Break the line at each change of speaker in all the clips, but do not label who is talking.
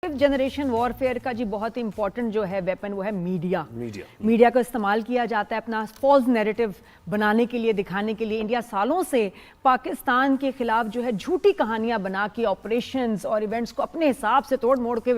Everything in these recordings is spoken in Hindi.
फिफ्थ जनरेशन वॉरफेयर का जी बहुत इंपॉर्टेंट जो है वेपन वो है मीडिया का इस्तेमाल किया जाता है अपना फॉल्स नैरेटिव बनाने के लिए, दिखाने के लिए। इंडिया सालों से पाकिस्तान के खिलाफ जो है झूठी कहानियां बना के ऑपरेशंस और इवेंट्स को अपने हिसाब से तोड़ मोड़ के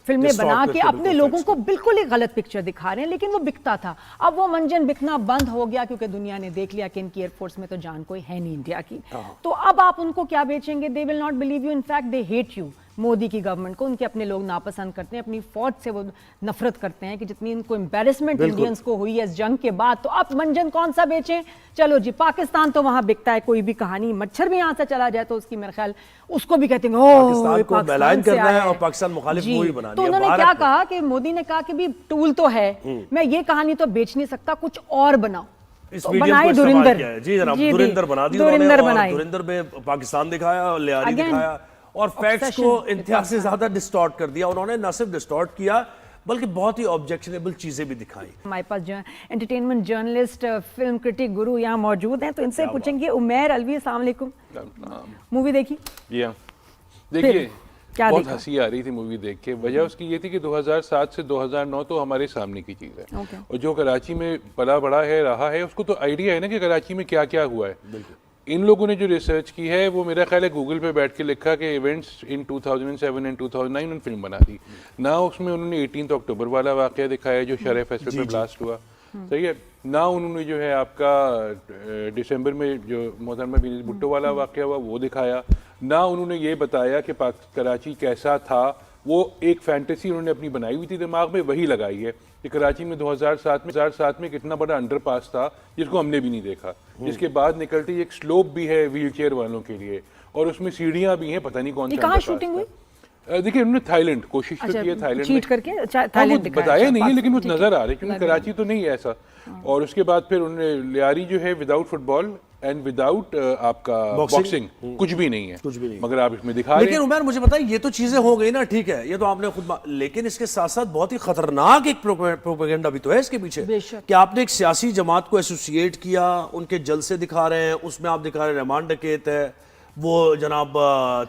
फिल्में बना के अपने लोगों को बिल्कुल ही गलत पिक्चर दिखा रहे हैं, लेकिन वो बिकता था। अब वो मंजन बिकना बंद हो गया क्योंकि दुनिया ने देख लिया कि इनकी एयरफोर्स में तो जान कोई है नहीं इंडिया की। तो अब आप उनको क्या बेचेंगे? They will not believe you, in fact they hate you. Modi की गवर्नमेंट को उनके अपने लोग नापसंद करते हैं, अपनी फौज से वो नफरत करते हैं कि जितनी इनको एम्बैरेसमेंट इंडियंस को हुई है इस जंग के बाद। तो अब मंजन कौन सा बेचें? चलो जी, पाकिस्तान तो वहां बिकता है, कोई भी कहानी मच्छर भी यहां से चला जाए तो उसकी मेरे ख्याल उसको भी कहते हैं
पाकिस्तान को मैलान करना है और पाकिस्तान मुखालिफ मूवी बनानी है।
तो उन्होंने क्या कहा कि मोदी ने कहा कि भी टूल तो है, मैं ये कहानी तो बेच नहीं सकता, कुछ और बनाओ।
इस बनाई धुरिंदर, जी जनाब, धुरिंदर बना दी उन्होंने। धुरिंदर में पाकिस्तान दिखाया और लियारी दिखाया और फैक्ट्स को इंतहा से ज्यादा डिस्टॉर्ट कर दिया उन्होंने। न सिर्फ डिस्टॉर्ट किया बल्कि बहुत ही ऑब्जेक्शनेबल चीजें भी दिखाई।
हमारे पास जो एंटरटेनमेंट जर्नलिस्ट, फिल्म क्रिटिक गुरु यहाँ मौजूद हैं, तो इनसे पूछेंगे। उमैर अलवी, अस्सलाम वालेकुम। मूवी देखी?
देखिए, बहुत हंसी आ रही थी मूवी देख के। वजह उसकी ये थी कि 2007 से 2009 तो हमारे सामने की चीज़ है। और जो कराची में पला बड़ा है, रहा है, उसको तो आइडिया है ना कि कराची में क्या क्या हुआ है। इन लोगों ने जो रिसर्च की है वो मेरा ख्याल है गूगल पे बैठ के लिखा कि इवेंट्स इन 2007 एंड 2009 उन्होंने फिल्म बना दी ना। उसमें उन्होंने 18 अक्टूबर वाला वाक़या दिखाया जो शरह फेस्टिवल पे ब्लास्ट हुआ, सही है ना। उन्होंने जो है आपका दिसंबर में जो मोहतरमा बिन भुट्टो वाला वाक़या हुआ वो दिखाया ना। उन्होंने ये बताया कि कराची कैसा था, वो एक फैंटेसी उन्होंने अपनी बनाई हुई थी दिमाग में, वही लगाई है कि कराची में 2007 में कितना बड़ा अंडरपास था जिसको हमने भी नहीं देखा, जिसके बाद निकलती एक स्लोप भी है व्हीलचेयर वालों के लिए और उसमें सीढ़ियां भी हैं, पता नहीं कौन सा।
कहाँ शूटिंग हुई?
देखिए उन्होंने थाईलैंड कोशिश तो की है, थाईलैंड
चीट करके थाईलैंड
बताया नहीं है, लेकिन वो नजर आ रही है क्योंकि कराची तो नहीं है ऐसा। और उसके बाद फिर उन्होंने लियारी जो है विदाउट फुटबॉल एंड विदाउट आपका बॉक्सिंग कुछ भी नहीं है, कुछ भी नहीं, मगर आप इसमें दिखा रहे हैं।
लेकिन उमर मुझे बताइए, ये तो चीजें हो गई ना, ठीक है, ये तो आपने खुद, लेकिन इसके साथ साथ बहुत ही खतरनाक एक प्रोपेगेंडा भी तो है इसके पीछे कि आपने एक सियासी जमात को एसोसिएट किया, उनके जलसे दिखा रहे हैं, उसमें आप दिखा रहे हैं रहमान डकैत है, वो जनाब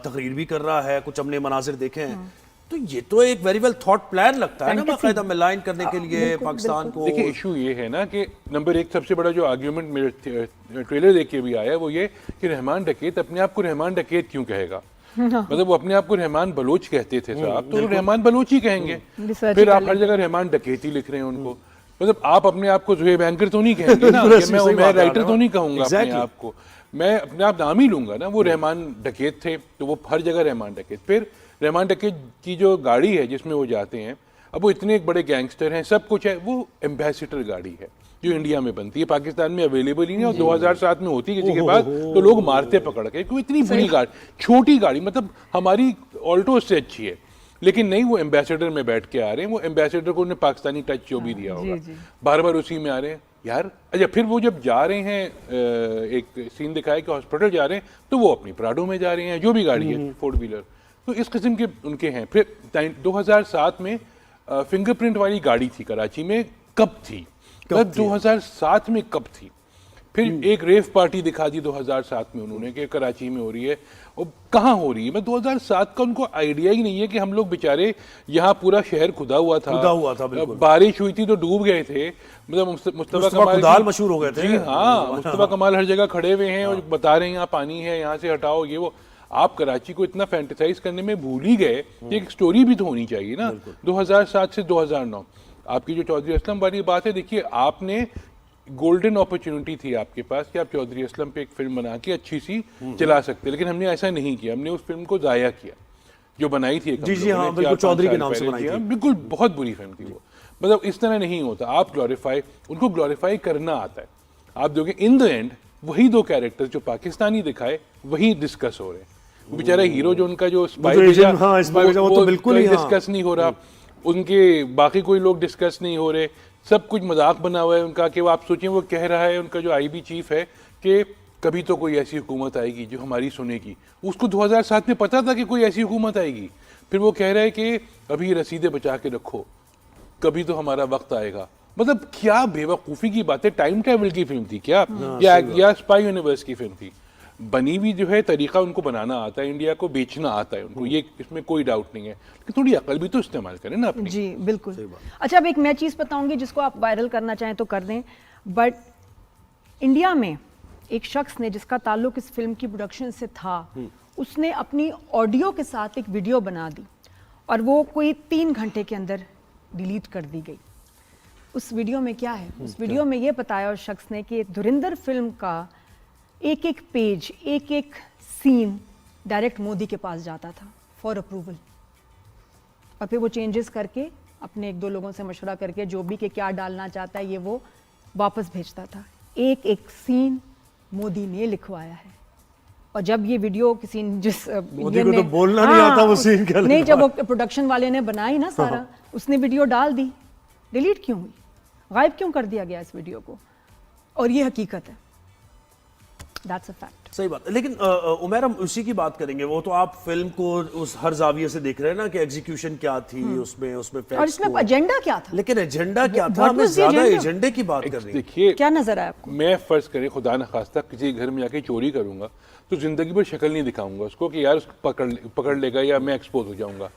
तकरीर भी कर रहा है, कुछ हमने मनाजिर देखे हैं। तो ये तो एक वेरी वेल थॉट प्लान लगता है ना, बाकायदा मिलाइन करने के लिए पाकिस्तान को।
देखिए इशू ये है ना कि नंबर एक सबसे बड़ा जो आर्ग्यूमेंट मेरे ट्रेलर देख के भी आया वो ये कि रहमान डकैत अपने आप को रहमान डकैत क्यों कहेगा। मतलब वो अपने आप को रहमान बलोच कहते थे साहब, तो रहमान बलोच ही कहेंगे। फिर आप हर जगह रहमान डकैती लिख रहे हैं उनको। मतलब आप अपने आप को जोहेब एंकर तो नहीं कहेंगे ना, मैं राइटर तो नहीं कहूंगा अपने आप को, मैं अपने आप नाम ही लूंगा ना। वो रहमान डकैत थे तो वो हर जगह रहमान डकैत। फिर रहमान डकैत की जो गाड़ी है जिसमें वो जाते हैं, अब वो इतने एक बड़े गैंगस्टर हैं, सब कुछ है, वो एम्बेसडर गाड़ी है जो इंडिया में बनती है, पाकिस्तान में अवेलेबल ही नहीं। और 2007 में होती किसी के बाद तो लोग मारते पकड़ के, क्यों इतनी बुरी गाड़ी, छोटी गाड़ी, मतलब हमारी ऑल्टो से अच्छी है, लेकिन नहीं, वो एम्बेसडर में बैठ के आ रहे हैं। वो एम्बेसडर को उन्हें पाकिस्तानी टच जो भी दिया होगा, बार बार उसी में आ रहे हैं यार। अच्छा, फिर वो जब जा रहे हैं, एक सीन दिखाया कि हॉस्पिटल जा रहे हैं, तो वो अपनी प्राडो में जा रहे हैं, जो भी गाड़ी है 4 व्हीलर। तो इस किस्म के उनके हैं। फिर 2007 में फिंगरप्रिंट वाली गाड़ी थी कराची में, कब थी? 2007 में कब थी? फिर एक रेव पार्टी दिखा दी 2007 में उन्होंने कि कराची में हो रही है, और कहाँ हो रही है? मैं 2007 का उनको आइडिया ही नहीं है कि हम लोग बेचारे यहाँ पूरा शहर खुदा हुआ था, बारिश हुई थी तो डूब गए थे। मतलब मुस्तफा कमाल
मशहूर हो गए थे।
जी हाँ, मुस्तफा कमाल हर जगह खड़े हुए हैं और बता रहे हैं यहाँ पानी है, यहाँ से हटाओ ये वो। आप कराची को इतना फैंटेसाइज करने में भूल ही गए कि एक स्टोरी भी तो होनी चाहिए ना। 2007 से 2009 आपकी जो चौधरी असलम वाली बात है, देखिए आपने गोल्डन अपॉर्चुनिटी थी आपके पास कि आप चौधरी असलम पे एक फिल्म बना के अच्छी सी चला सकते, लेकिन हमने ऐसा नहीं किया। हमने उस फिल्म को जाया किया जो बनाई थी।
जी हाँ, बिल्कुल चौधरी के नाम से बनाई थी।
बिल्कुल बहुत बुरी फिल्म थी वो। मतलब इस तरह नहीं होता। आप उनको ग्लोरीफाई करना आता है। आप दोगे इन द एंड वही 2 कैरेक्टर्स जो पाकिस्तानी दिखाए वही डिस्कस हो रहे हैं। वो बेचारा हीरो जो उनका जो स्पाई वो तो बिल्कुल ही डिस्कस नहीं हो रहा, उनके बाकी कोई लोग डिस्कस नहीं हो रहे, सब कुछ मजाक बना हुआ है उनका। कि वो आप सोचें, वो कह रहा है उनका जो आईबी चीफ है कि कभी तो कोई ऐसी हुकूमत आएगी जो हमारी सुनेगी। उसको 2007 में पता था कि कोई ऐसी हुकूमत आएगी। फिर वो कह रहा है कि अभी रसीदें बचा के रखो, कभी तो हमारा वक्त आएगा। मतलब क्या बेवकूफ़ी की बात है। टाइम ट्रैवल की फिल्म थी क्या, या स्पाई यूनिवर्स की फिल्म थी? बनी हुई जो है तरीका उनको बनाना आता है, इंडिया को बेचना आता है उनको, ये इसमें कोई डाउट नहीं है, लेकिन थोड़ी अकल भी तो इस्तेमाल करें ना अपनी।
जी बिल्कुल। अच्छा, अब एक मैं चीज़ बताऊंगी जिसको आप वायरल करना चाहें तो कर दें, बट इंडिया में एक शख्स ने जिसका ताल्लुक इस फिल्म की प्रोडक्शन से था, उसने अपनी ऑडियो के साथ एक वीडियो बना दी और वो कोई 3 घंटे के अंदर डिलीट कर दी गई। उस वीडियो में क्या है? उस वीडियो में ये बताया उस शख्स ने कि धुरंधर फिल्म का एक एक पेज, एक एक सीन डायरेक्ट मोदी के पास जाता था फॉर अप्रूवल, और फिर वो चेंजेस करके अपने 1-2 लोगों से मशवरा करके जो भी कि क्या डालना चाहता है ये वो वापस भेजता था। एक एक सीन मोदी ने लिखवाया है। और जब ये वीडियो किसी जिस
मोदी को तो बोलना नहीं आता वो सीन क्या
नहीं, जब वो प्रोडक्शन वाले ने बनाई ना सारा, उसने वीडियो डाल दी, डिलीट क्यों हुई, गायब क्यों कर दिया गया इस वीडियो को? और ये हकीकत है, दैट्स अ फैक्ट।
सही बात है। लेकिन उमैर, हम उसी की बात करेंगे। वो तो आप फिल्म को उस हर जाविये से देख रहे हैं ना कि एग्जीक्यूशन क्या थी उसमें
और इसमें एजेंडा क्या था?
लेकिन एजेंडा क्या था? हमें ज्यादा एजेंडे की बात कर रही है।
देखिए,
क्या नजर आया आपको?
मैं फर्ज करें खुदा न खास्ता किसी घर में जाके चोरी करूंगा तो जिंदगी भर शक्ल नहीं दिखाऊंगा उसको कि यार उसको पकड़ लेगा या मैं एक्सपोज हो जाऊंगा।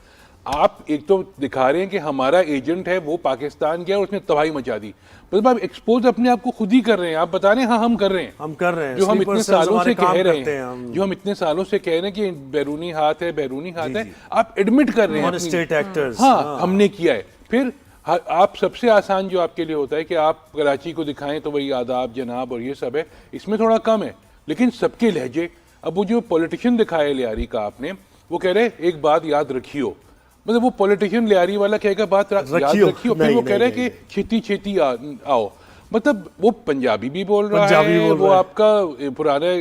आप एक तो दिखा रहे हैं कि हमारा एजेंट है वो पाकिस्तान गया और उसने तबाही मचा दी, मतलब आप एक्सपोज अपने आप को खुद ही कर रहे हैं। आप बता रहे हैं हाँ हम कर रहे हैं, जो हम इतने सालों से कह रहे हैं, जो हम इतने सालों से कह रहे हैं कि बैरूनी हाथ है, बैरूनी हाथ है, आप एडमिट कर रहे हैं
स्टेट एक्टर्स।
हाँ, हमने किया है। फिर आप सबसे आसान जो आपके लिए होता है कि आप कराची को दिखाएं तो वही आदाब जनाब और ये सब है, इसमें थोड़ा कम है, लेकिन सबके लहजे। अब वो जो पॉलिटिशियन दिखाया लियारी का आपने, वो कह रहे एक बात याद रखियो, मतलब वो पॉलिटिशियन लियारी वाला कहेगा बात याद रखियो, फिर वो कह रहे कि छेती छेती आओ, मतलब वो पंजाबी भी बोल रहा है, वो आपका पुराना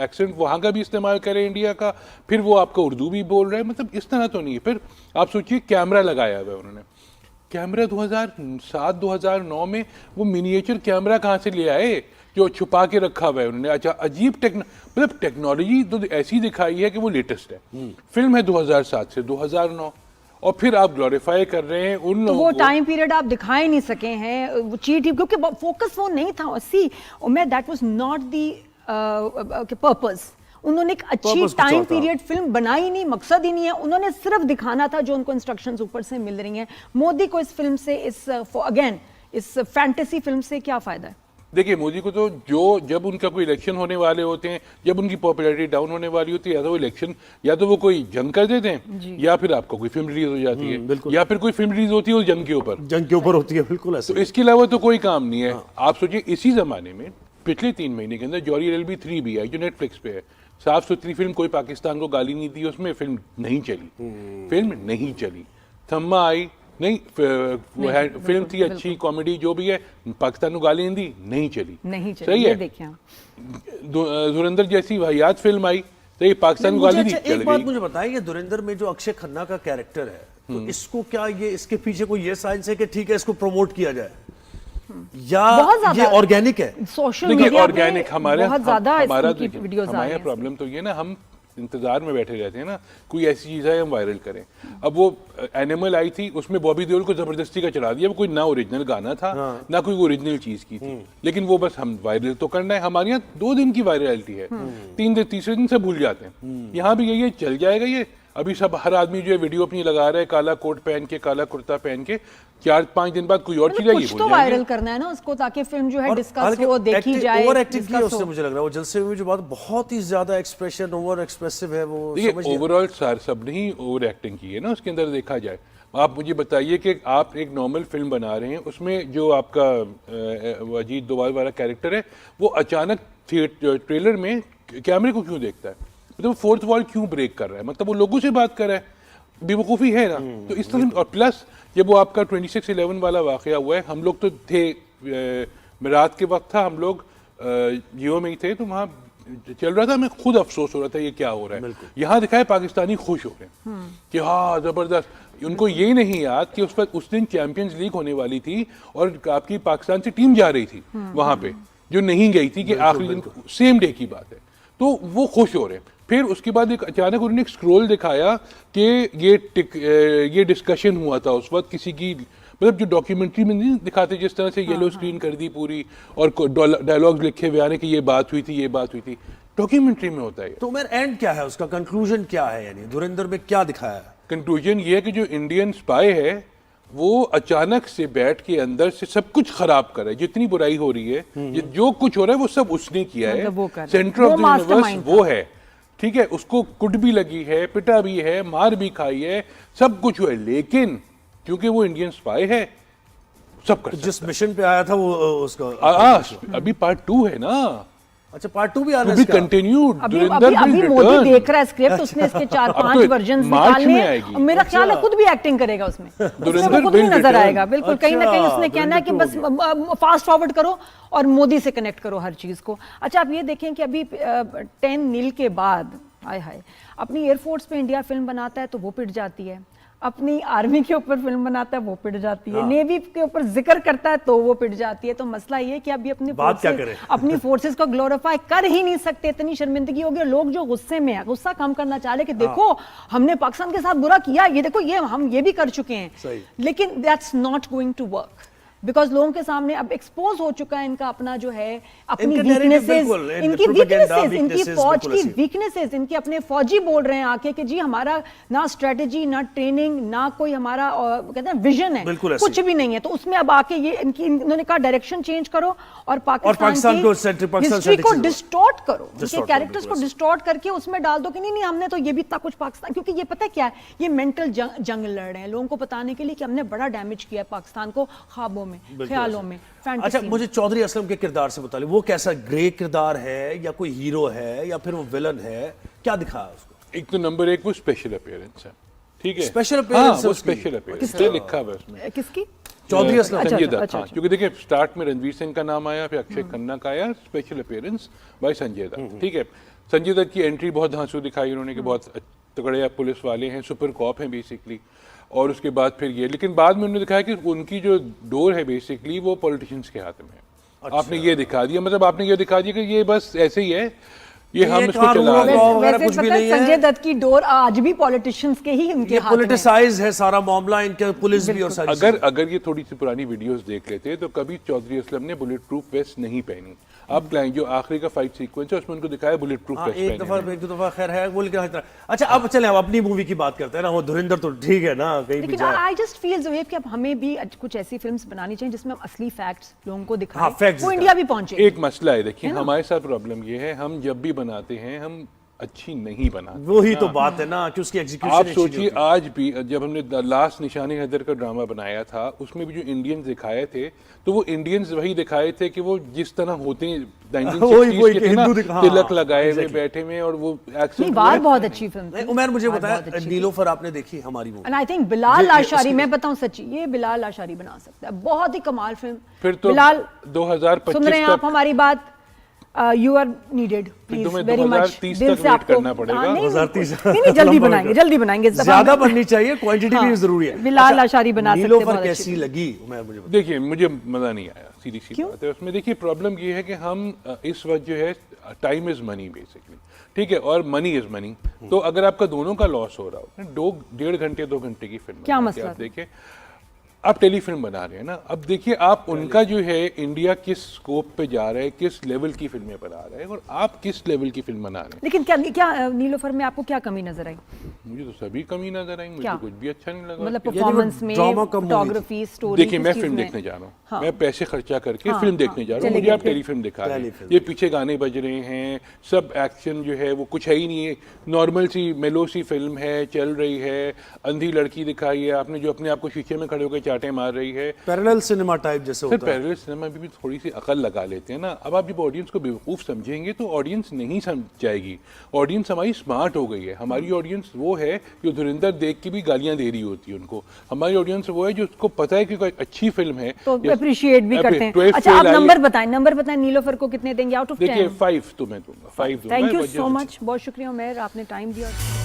एक्सेंट वहाँ का भी इस्तेमाल करे इंडिया का, फिर वो आपका उर्दू भी बोल रहा है, मतलब इस तरह तो नहीं है। फिर आप सोचिए कैमरा लगाया हुआ है उन्होंने, कैमरा 2007-2009 में वो मिनिएचर कैमरा कहाँ से ले आए जो छुपा के रखा हुआ है उन्होंने। अच्छा, अजीब मतलब टेक्नोलॉजी तो ऐसी दिखाई है कि वो लेटेस्ट है। फिल्म है 2007 से 2009 और फिर आप ग्लोरीफाई कर रहे हैं उन लोगों को।
वो टाइम पीरियड आप दिखा ही नहीं सके हैं, वो चीट ही, क्योंकि फोकस वो नहीं था। सी मैं that was not the purpose. उन्होंने एक अच्छी टाइम पीरियड फिल्म बनाई नहीं, मकसद ही नहीं है, उन्होंने सिर्फ दिखाना था जो उनको इंस्ट्रक्शंस ऊपर से मिल रही हैं। मोदी को इस फिल्म से, इस फैंटेसी फिल्म से क्या फायदा है?
देखिए, मोदी को तो जब उनका कोई इलेक्शन होने वाले होते हैं, जब उनकी पॉपुलैरिटी डाउन होने वाली होती है, या तो वो इलेक्शन, या तो वो कोई जंग कर देते हैं, या फिर आपको कोई फिल्म रिलीज हो जाती है, या फिर कोई फिल्म रिलीज होती है जंग के ऊपर
होती है। बिल्कुल ऐसे।
तो इसके अलावा तो कोई काम नहीं है। आप सोचिए, इसी जमाने में पिछले 3 महीने के अंदर जॉली LLB 3 भी आई जो नेटफ्लिक्स पे है। साफ सुथरी फिल्म, कोई पाकिस्तान को गाली नहीं दी उसमें, फिल्म नहीं चली। थम्मा आई, नहीं फिल्म थी अच्छी, कॉमेडी जो भी है, पाकिस्तान को गाली नहीं चली। सही है। धुरंधर जैसी वाहियात फिल्म आई तो ये पाकिस्तान को गाली दी, चल गई।
एक बात मुझे बताइए, धुरंधर में जो अक्षय खन्ना का कैरेक्टर है, तो इसको क्या ये, इसके पीछे कोई ये साइंस है कि ठीक है इसको प्रमोट किया जाए, या ये ऑर्गेनिक है?
सोशल मीडिया
ऑर्गेनिक हमारा
वीडियोस आ रहे हैं।
प्रॉब्लम तो ये ना, हम इंतजार में बैठे रहते हैं ना, कोई ऐसी चीज है हम वायरल करें। अब वो एनिमल आई थी, उसमें बॉबी देओल को जबरदस्ती का चढ़ा दिया, वो कोई ना ओरिजिनल गाना था, ना कोई ओरिजिनल चीज की थी, लेकिन वो बस हम वायरल तो करना है। हमारे यहाँ 2 दिन की वायरलिटी है, 3 दिन, तीसरे दिन से भूल जाते हैं। यहाँ भी यही चल जाएगा ये। अभी सब हर आदमी जो है वीडियो अपनी लगा रहा है, काला कोट पहन के, काला कुर्ता पहन के, 4-5 दिन बाद कोई और चीज आएगी,
कुछ तो वायरल करना है ना उसको, ताकि फिल्म जो है डिस्कस हो, देखी जाए।
ओवर एक्टिंग की उससे मुझे लग रहा है वो जलसे हुए जो बात बहुत ही ज्यादा एक्सप्रेशन ओवर एक्सप्रेसिव है वो।
देखिए, ओवरऑल सब ने ही ओवर एक्टिंग की है ना उसके अंदर देखा जाए। आप मुझे बताइए कि आप एक नॉर्मल फिल्म बना रहे हैं, उसमें जो आपका अजीत डोभाल वाला कैरेक्टर है, वो अचानक ट्रेलर में कैमरे को क्यों देखता है, मतलब फोर्थ वॉल क्यों ब्रेक कर रहा है, मतलब वो लोगों से बात कर रहा है, बेवकूफ़ी है ना। तो इस तरह, और प्लस जब वो आपका 26/11 वाला वाकया हुआ है, हम लोग तो थे, रात के वक्त था, हम लोग जियो में ही थे, तो वहाँ चल रहा था, हमें खुद अफसोस हो रहा था ये क्या हो रहा है। यहाँ दिखाए पाकिस्तानी खुश हो रहे हैं कि हाँ जबरदस्त। उनको ये नहीं याद कि उस दिन चैंपियंस लीग होने वाली थी और आपकी पाकिस्तान से टीम जा रही थी वहां पे, जो नहीं गई थी, कि आखिरी दिन सेम डे की बात है, तो वो खुश हो रहे हैं। फिर उसके बाद एक अचानक उन्होंने एक स्क्रोल दिखाया कि ये डिस्कशन हुआ था उस वक्त किसी की, मतलब जो डॉक्यूमेंट्री में नहीं दिखाते जिस तरह से येलो स्क्रीन कर दी पूरी और डायलॉग्स लिखे हुए आने कि ये बात हुई थी, ये बात हुई थी। डॉक्यूमेंट्री में होता है।
तो मेरा एंड क्या है, उसका कंक्लूजन क्या है, यानी धुरंधर में क्या दिखाया है?
कंक्लूजन ये है कि जो इंडियन स्पाई है वो अचानक से बैठ के अंदर से सब कुछ खराब कर रहा है, जितनी बुराई हो रही है, जो कुछ हो रहा है वो सब उसने किया है, सेंटर ऑफ द यूनिवर्स वो है, ठीक है, उसको कुट भी लगी है, पिटा भी है, मार भी खाई है, सब कुछ हुआ है, लेकिन क्योंकि वो इंडियन स्पाई है सब कर
जिस मिशन पे आया था वो उसका
अभी पार्ट 2 है ना।
अच्छा, पार्ट 2 भी आना
है, कंटिन्यूड।
अभी मोदी देख रहा है स्क्रिप्ट, उसने इसके 4-5 वर्जन्स निकालने हैं, मेरा ख्याल है खुद भी एक्टिंग करेगा उसमें, उसको खुद भी नजर आएगा। बिल्कुल, कहीं ना कहीं उसने कहना है कि बस फास्ट फॉरवर्ड करो और मोदी से कनेक्ट करो हर चीज को। अच्छा, आप ये देखें कि अभी 10 के बाद हाय हाय अपनी एयरफोर्स पे इंडिया फिल्म बनाता है तो वो पिट जाती है, अपनी आर्मी के ऊपर फिल्म बनाता है वो पिट जाती है, नेवी के ऊपर जिक्र करता है तो वो पिट जाती है। तो मसला ये है कि अभी अपनी फोर्सेस को ग्लोरीफाई कर ही नहीं सकते, इतनी शर्मिंदगी होगी। लोग जो गुस्से में है, गुस्सा कम करना चाह रहे कि देखो हमने पाकिस्तान के साथ बुरा किया, ये देखो ये हम ये भी कर चुके हैं, लेकिन that's not going to work because लोगों के सामने अब एक्सपोज हो चुका है इनका अपना जो है अपनी वीकनेसेस, इनकी फौज की वीकनेसेस, इनके अपने फौजी बोल रहे हैं आके कि जी हमारा ना स्ट्रेटेजी ना ट्रेनिंग ना कोई हमारा कहते हैं विजन है, कुछ भी नहीं है। तो उसमें अब आके ये इन्होंने कहा डायरेक्शन चेंज करो और पाकिस्तान की हिस्ट्री को डिस्टॉर्ट करो, उनके कैरेक्टर्स को डिस्टॉर्ट करके उसमें डाल दो कि नहीं हमने तो ये भी इतना कुछ पाकिस्तान, क्योंकि ये पता है क्या है, ये मेंटल जंग लड़ रहे हैं लोगों को बताने के लिए कि हमने बड़ा डैमेज किया है पाकिस्तान को ख्वाबों में, ख्यालों में।
अच्छा, मुझे चौधरी असलम के किरदार से बता ले, वो कैसा ग्रे किरदार है या कोई हीरो है या फिर वो विलन है, क्या दिखाया उसको?
एक तो नंबर 1 वो स्पेशल अपीयरेंस है, ठीक है,
स्पेशल अपीयरेंस,
वो स्पेशल अपीयरेंस लिखा हुआ है उसमें।
किसकी?
चौधरी असलम,
संजय दत्त। हाँ, क्योंकि देखिए स्टार्ट में रणवीर सिंह का नाम आया, फिर अक्षय खन्ना का आया, special appearance by Sanjay Dutt, ठीक है। संजय दत्त की एंट्री बहुत धांसू दिखाई उन्होंने कि बहुत तगड़े पुलिस वाले हैं, सुपर कॉप हैं बेसिकली, और उसके बाद फिर ये, लेकिन बाद में उन्होंने दिखाया कि उनकी जो डोर है बेसिकली वो पॉलिटिशियंस के हाथ में है। अच्छा। आपने ये दिखा दिया, मतलब आपने ये दिखा दिया कि ये बस ऐसे ही है, ये हम इसको चला रहे हैं।
कुछ भी नहीं है। संजय दत्त की डोर आज भी पॉलिटिशियंस के ही उनके हाथ में,
पॉलिटिसाइज है सारा मामला, इनके पुलिस भी और सारी
अगर ये थोड़ी सी पुरानी वीडियोस देख लेते तो कभी चौधरी असलम ने बुलेट प्रूफ वेस्ट नहीं पहनी। अब जो आखिरी का फाइट सीक्वेंस है उसमें उनको दिखाया बुलेट प्रूफ वेस्ट
एक दो दफा खैर है वो, लेकिन अच्छा अब चले हम अपनी मूवी की बात करते हैं ना, वो धुरंधर तो ठीक है ना, कहीं भी जाए।
I just feel the way कि अब हमें भी कुछ ऐसी फिल्म्स बनानी चाहिए जिसमें हम असली फैक्ट्स लोगों को दिखाएं, वो इंडिया भी पहुंचे।
एक मसला है, देखिए हमारे साथ प्रॉब्लम ये है, हम जब भी बनाते हैं हम अच्छी नहीं बनाते,
वही तो बात है ना कि उसकी एग्जीक्यूशन।
आप सोचिए आज भी जब हमने लास्ट निशानी हैदर का ड्रामा बनाया था उसमें भी जो इंडियंस दिखाए थे तो वो इंडियंस वही दिखाए थे कि वो जिस तरह होते हैं 1960s के ना, तिलक लगाए हुए बैठे हुए, और वो एक्शन
बहुत अच्छी फिल्म थी।
उमर मुझे बताया, नीलोफर आपने देखी हमारी movie,
and I think Bilal Ashari, मैं बताऊं सच्ची, ये बिलाल आशारी बना सकता है, बहुत ही कमाल फिल्म।
फिर तो
बिलाल
2025
सुन रहे हैं आप हमारी बात, you are needed please very much, दिल से आपको
करना पड़ेगा।
2030
नहीं जल्दी बनाएंगे,
ज्यादा बननी चाहिए, क्वांटिटी भी जरूरी है।
बिलाल आशारी बना सकते हैं।
नीलोफर कैसी लगी?
देखिए मुझे मजा नहीं आया, सीधी सी बात है। उसमें देखिए प्रॉब्लम ये है कि हम इस वक्त जो है टाइम इज मनी बेसिकली, ठीक है, और मनी इज मनी, तो अगर आपका दोनों का लॉस हो रहा हो, 1.5 घंटे 2 घंटे की फिल्म
क्या मसला,
आप देखिए आप टेलीफिल्म बना रहे हैं ना, अब देखिए आप उनका जो है इंडिया किस स्कोप पे जा रहा है, किस लेवल की फिल्में बना रहे हैं, और आप किस लेवल की फिल्म बना रहे हैं।
लेकिन क्या नीलोफर में आपको क्या कमी नजर आई?
मुझे तो सभी कमी नजर आई, मुझे कुछ भी अच्छा नहीं लगा,
मतलब परफॉर्मेंस में, फोटोग्राफी, स्टोरी।
देखिए मैं फिल्म देखने जा रहा हूँ, मैं पैसे खर्चा करके फिल्म देखने जा रहा हूँ, मुझे आप टेलीफिल्म दिखा रहे हैं, ये पीछे गाने बज रहे हैं, सब एक्शन जो है वो कुछ है ही नहीं है, नॉर्मल सी मेलो सी फिल्म है, चल रही है, अंधी लड़की दिखाई है आपने जो अपने आप को शीशे में खड़े होकर चाटे मार रही है,
पैरेलल सिनेमा टाइप जैसे होता है।
पैरेलल सिनेमा भी थोड़ी सी अकल लगा लेते हैं ना। अब आप जब ऑडियंस को बेवकूफ समझेंगे तो ऑडियंस नहीं समझ जाएगी, ऑडियंस हमारी स्मार्ट हो गई है, हमारी ऑडियंस वो है जो धुरंधर देख के भी गालियां दे रही होती है उनको, हमारी ऑडियंस वो है जो उसको पता है कि कोई अच्छी फिल्म है
तो अप्रिशिएट भी करते हैं। अच्छा आप नंबर बताएं नीलोफर को कितने देंगे आउट ऑफ 10?
देखिए 5 तो मैं दूंगा, 5 दूंगा।
थैंक यू सो मच, बहुत शुक्रिया उमर, आपने टाइम दिया।